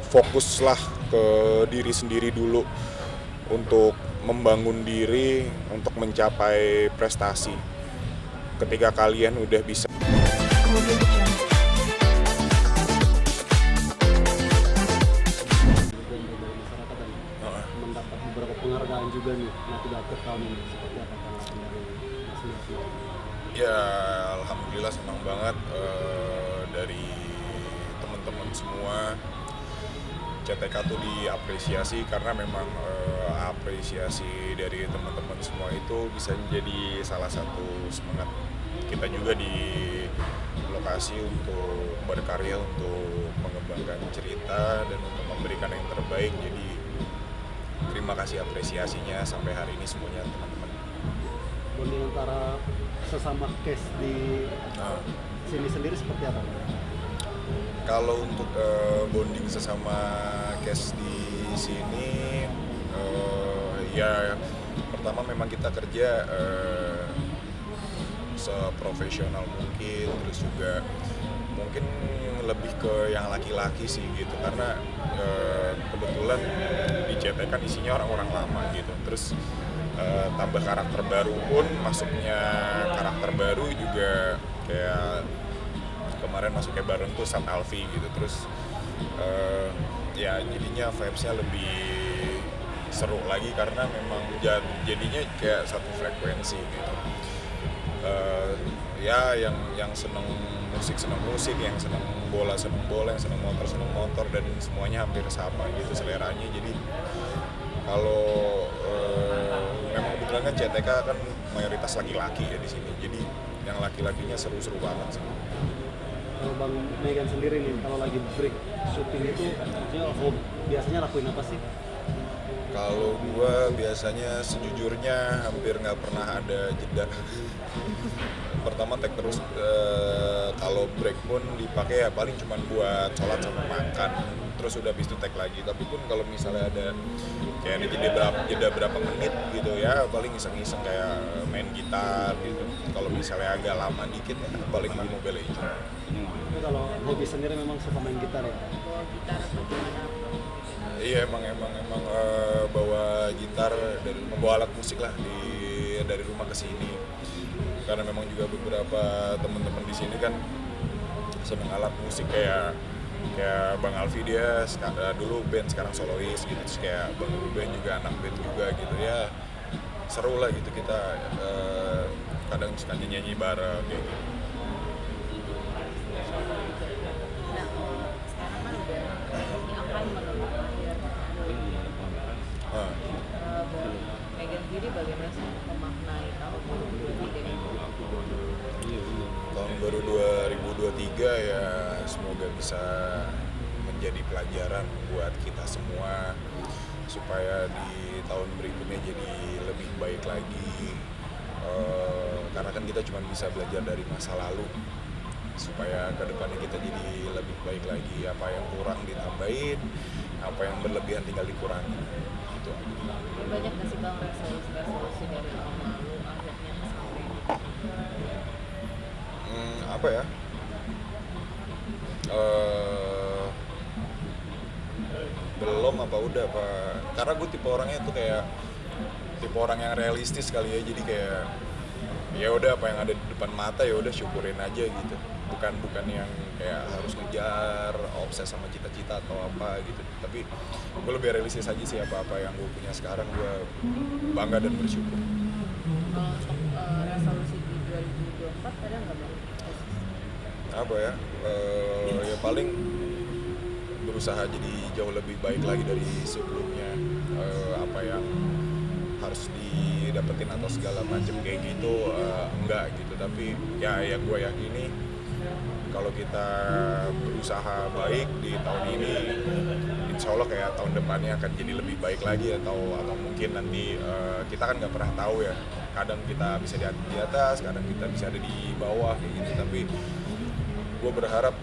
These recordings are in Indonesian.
fokuslah ke diri sendiri dulu untuk membangun diri untuk mencapai prestasi. Ketika kalian udah bisa dari masyarakat dan mendapat beberapa penghargaan juga nih nanti akhir tahun ini, seperti apa tanggapan dari Mas Messi? ya alhamdulillah senang banget dari teman-teman semua. CTK tuh diapresiasi karena memang apresiasi dari teman-teman semua itu bisa menjadi salah satu semangat kita juga di lokasi untuk berkarya, untuk mengembangkan cerita dan untuk memberikan yang terbaik. Jadi terima kasih apresiasinya sampai hari ini semuanya teman-teman. Bonding antara sesama case di Nah, sini sendiri seperti apa? kalau untuk bonding sesama cast di sini, ya pertama memang kita kerja seprofesional mungkin, terus juga mungkin lebih ke yang laki-laki sih gitu, karena kebetulan di CT kan isinya orang-orang lama gitu, terus tambah karakter baru pun, masuknya karakter baru juga kayak kemarin masuknya bareng tuh Sat Alfi gitu, terus ya jadinya vibes-nya lebih seru lagi karena memang jadinya kayak satu frekuensi gitu. Ya yang seneng musik, yang seneng bola, yang seneng motor, dan semuanya hampir sama gitu seleranya. Jadi kalau memang kebetulan kan CTK kan mayoritas laki-laki ya di sini, jadi yang laki-lakinya seru-seru banget sih. Kalau Bang Megan sendiri nih, kalau lagi break syuting itu maksudnya biasanya lakuin apa sih? Kalau gua biasanya sejujurnya hampir nggak pernah ada jeda. Pertama take terus, kalau break pun dipakai ya paling cuma buat sholat sama makan, terus udah habis itu take lagi. Tapi pun kalau misalnya ada kayak ada jeda berapa menit gitu ya, paling iseng-iseng kayak main gitar gitu. Kalau misalnya agak lama dikit ya paling main Mobile Legends. Tapi kalau hobi sendiri memang suka main gitar ya? Iya emang bawa gitar dan membawa alat musik lah dari rumah ke sini, karena memang juga beberapa teman-teman di sini kan seneng alat musik, kayak Bang Alfi dia dulu band, sekarang solois gitu, terus kayak Bang Ruben juga anak band juga gitu ya, seru lah gitu kita kadang suka nyanyi bareng kayak gitu. Ah. Megan sendiri bagaimana sih memaknai tahun 2023 ini? Tahun baru 2023 ya semoga bisa menjadi pelajaran buat kita semua supaya di tahun berikutnya jadi lebih baik lagi. Karena kan kita cuma bisa belajar dari masa lalu, supaya kedepannya kita jadi lebih baik lagi. Apa yang kurang ditambahin, apa yang berlebihan tinggal dikurangi gitu. Banyak nggak sih Bang resolusi dari tahun lalu akhirnya sampai Apa ya, belum apa udah apa, karena gue tipe orangnya tuh kayak tipe orang yang realistis kali ya, jadi kayak ya udah apa yang ada di depan mata ya udah syukurin aja gitu, bukan yang kayak harus ngejar obses sama cita-cita atau apa gitu. Tapi gue lebih realistis aja sih, apa yang gue punya sekarang gue bangga dan bersyukur. kalau untuk resolusi di 2024 ada nggak Bang? Apa ya, ya paling berusaha jadi jauh lebih baik lagi dari sebelumnya. Apa yang harus didapetin atau segala macam kayak gitu enggak gitu, tapi ya yang gue yakini kalau kita berusaha baik di tahun ini, insya Allah kayak tahun depannya akan jadi lebih baik lagi, atau mungkin nanti kita kan nggak pernah tahu ya, kadang kita bisa di atas, kadang kita bisa ada di bawah kayak gitu. Tapi gue berharap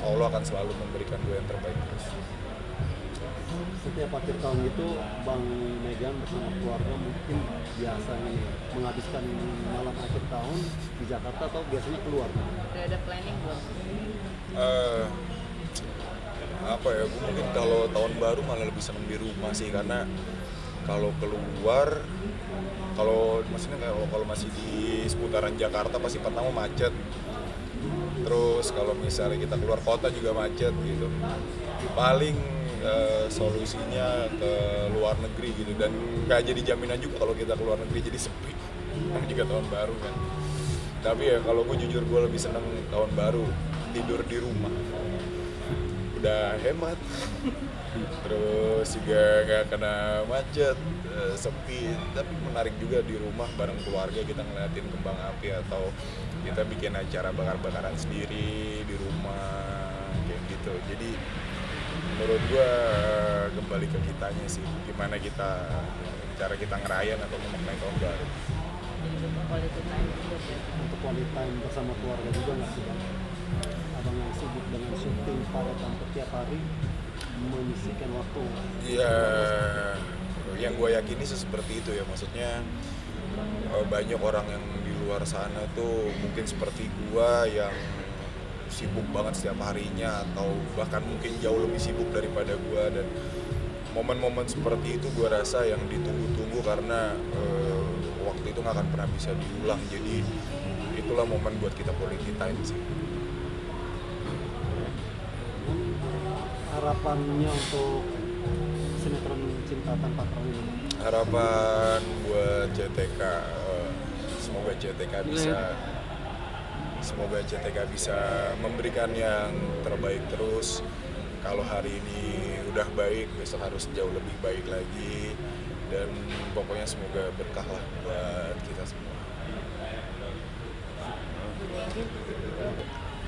Allah akan selalu memberikan gue yang terbaik terus. Setiap akhir tahun itu Bang Megan bersama keluarga mungkin biasanya menghabiskan malam akhir tahun di Jakarta atau biasanya keluar? Udah ada planning belum? apa ya, gue mungkin kalau tahun baru malah lebih seneng di rumah sih, karena kalau keluar, kalau maksudnya kalau masih di seputaran Jakarta pasti pertama macet. Terus kalau misalnya kita keluar kota juga macet gitu. Paling solusinya ke luar negeri gitu, dan nggak jadi jaminan juga kalau kita keluar negeri jadi sepi. Yang juga tahun baru kan. Tapi ya kalau gue jujur, gue lebih seneng tahun baru tidur di rumah. Udah hemat. Terus juga nggak kena macet, sepi. Tapi menarik juga di rumah bareng keluarga, kita ngeliatin kembang api atau kita bikin acara bakar-bakaran sendiri di rumah kayak gitu. Jadi menurut gua kembali ke kitanya sih, gimana cara kita ngerayain atau memaknai tahun baru. Jadi cuma quality time juga ya. Untuk quality time bersama keluarga juga nggak sih bang? Abang yang sibuk dengan syuting pada hampir tiap hari menyisihkan waktu. Iya, yang gue yakini sih seperti itu ya, maksudnya banyak orang yang di luar sana tuh mungkin seperti gue yang sibuk banget setiap harinya, atau bahkan mungkin jauh lebih sibuk daripada gue, dan momen-momen seperti itu gue rasa yang ditunggu-tunggu, karena waktu itu nggak akan pernah bisa diulang. Jadi itulah momen buat kita quality time sih. Harapannya untuk sinetron Cinta Tanpa Perahu ini? Harapan buat CTK, semoga CTK bisa memberikan yang terbaik terus. Kalau hari ini udah baik, besok harus jauh lebih baik lagi, dan pokoknya semoga berkah lah buat kita semua.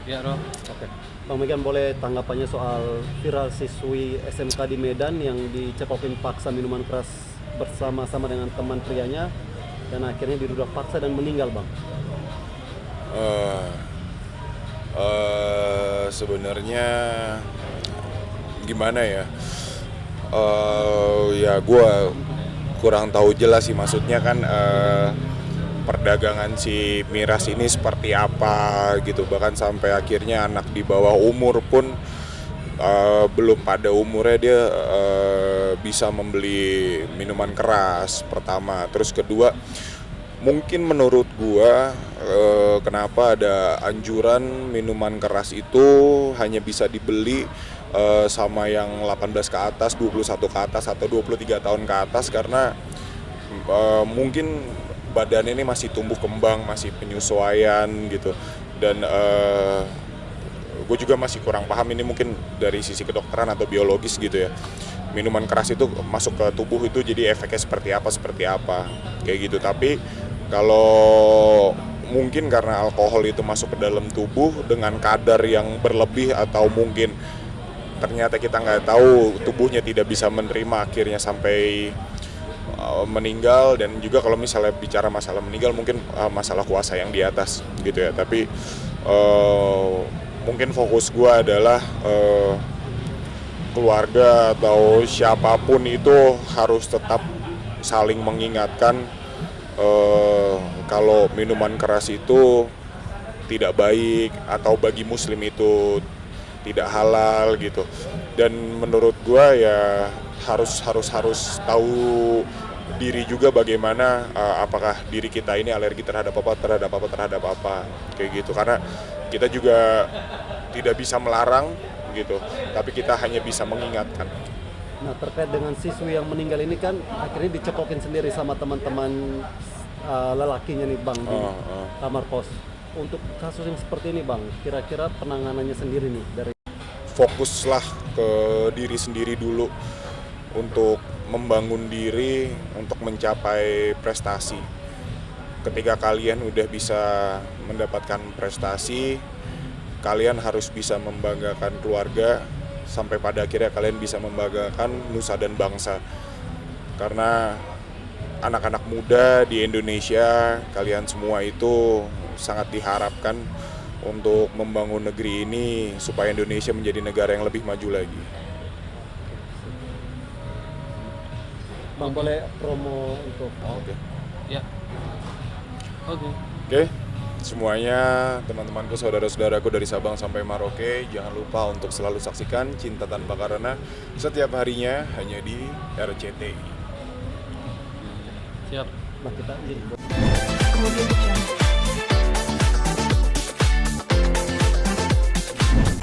Ya, Roh. Oke. Bang Megan, boleh tanggapannya soal viral siswi SMK di Medan yang dicekokin paksa minuman keras bersama-sama dengan teman prianya dan akhirnya diduga paksa dan meninggal, Bang? Sebenarnya gimana ya? Ya gue kurang tahu jelas sih, maksudnya kan perdagangan si miras ini seperti apa gitu, bahkan sampai akhirnya anak di bawah umur pun belum pada umurnya dia bisa membeli minuman keras, pertama. Terus kedua, mungkin menurut gua kenapa ada anjuran minuman keras itu hanya bisa dibeli sama yang 18 ke atas, 21 ke atas, atau 23 tahun ke atas, karena mungkin badan ini masih tumbuh kembang, masih penyesuaian gitu. Dan gue juga masih kurang paham ini, mungkin dari sisi kedokteran atau biologis gitu ya. Minuman keras itu masuk ke tubuh itu jadi efeknya seperti apa kayak gitu. Tapi kalau mungkin karena alkohol itu masuk ke dalam tubuh dengan kadar yang berlebih, atau mungkin ternyata kita nggak tahu, tubuhnya tidak bisa menerima, akhirnya sampai meninggal. Dan juga kalau misalnya bicara masalah meninggal, mungkin masalah kuasa yang di atas gitu ya. Tapi mungkin fokus gue adalah keluarga atau siapapun itu harus tetap saling mengingatkan kalau minuman keras itu tidak baik, atau bagi muslim itu tidak halal gitu. Dan menurut gue ya harus tahu diri juga, bagaimana apakah diri kita ini alergi terhadap apa kayak gitu. Karena kita juga tidak bisa melarang gitu, tapi kita hanya bisa mengingatkan. Nah, terkait dengan siswi yang meninggal ini kan akhirnya dicekokin sendiri sama teman-teman lelakinya nih, Bang, di kamar kos. Untuk kasus yang seperti ini, Bang, kira-kira penanganannya sendiri nih dari Fokuslah ke diri sendiri dulu, untuk membangun diri, untuk mencapai prestasi. Ketika kalian udah bisa mendapatkan prestasi, kalian harus bisa membanggakan keluarga, sampai pada akhirnya kalian bisa membanggakan nusa dan bangsa. Karena anak-anak muda di Indonesia, kalian semua itu sangat diharapkan untuk membangun negeri ini supaya Indonesia menjadi negara yang lebih maju lagi. Bang, boleh promo untuk Oke. Ya. Oke. Oke. semuanya, teman-temanku, saudara-saudaraku dari Sabang sampai Merauke, jangan lupa untuk selalu saksikan Cinta Tanpa Karena setiap harinya hanya di RCTI. Siap. Nah, kita izin. Kemudian